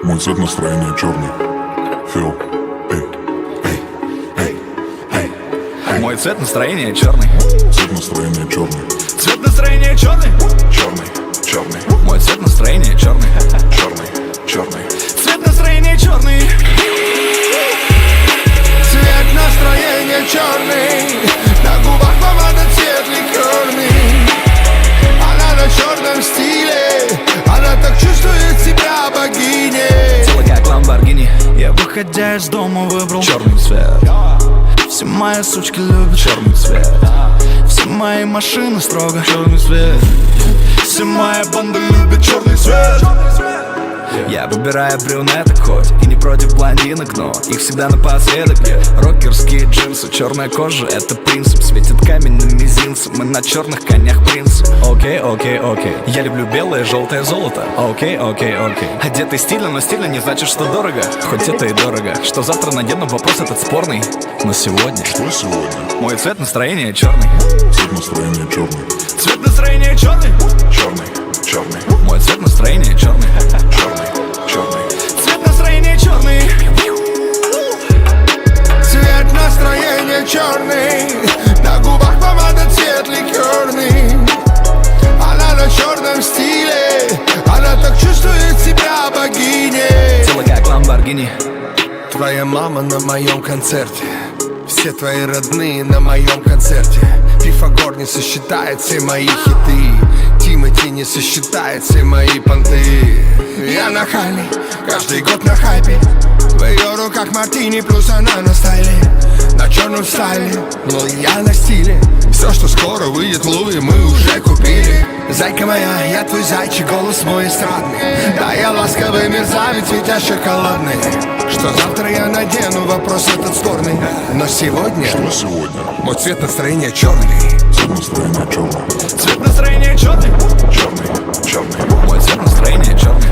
Мой цвет настроения черный. Фил, эй, эй, эй, эй, эй. Мой цвет настроения черный. Цвет настроения черный. Цвет настроения черный. Черный, черный, Мой цвет настроения черный. черный, черный. Цвет настроения черный. Цвет настроения черный. На губах помада цвет ликерный. Она на черном стиле. Она так чувствует себя богиней. Тело как ламборгини. Я, выходя из дома, выбрал черный цвет. Все мои сучки любят черный цвет. Все мои машины строго черный цвет. Все мои банды любят черный цвет. Я выбираю брюнеток хоть и не против блондинок, но их всегда напоследок. Рокерские джинсы, черная кожа — это принцип. Светит камень на мизинце, мы на черных конях принцы. Окей, окей, окей. Я люблю белое, желтое золото. Окей, окей, окей. Одетый стильно, но стильно не значит, что дорого. Хоть это и дорого. Что завтра надену, вопрос этот спорный. Но сегодня Что сегодня? мой цвет настроения черный. Цвет настроения черный. Цвет настроения черный. Черный, черный, Мой цвет настроения черный. черный, черный. Цвет настроения черный. Цвет настроения черный. На губах помада цвет ликерный. Она на черном стиле. Она так чувствует себя богиней. Тело как ламборгини. Твоя мама на моем концерте. Все твои родные на моем концерте. Пифагор не сосчитает все мои хиты. Тимати не сосчитает все мои понты. Я нахальный, каждый год на хайпе. В ее руках мартини, плюс она на стайле. На черном стайле, но я на стиле. Все, что скоро выйдет в Луи, мы уже купили. Зайка моя, я твой зайчик, голос мой эстрадный. Да, я ласковый мерзавец, ведь я шоколадный. Что завтра я надену, вопрос этот спорный. Но сегодня Что сегодня? мой цвет настроения черный. Цвет настроения черный. Цвет настроения черный. Черный, черный, Мой цвет настроения черный.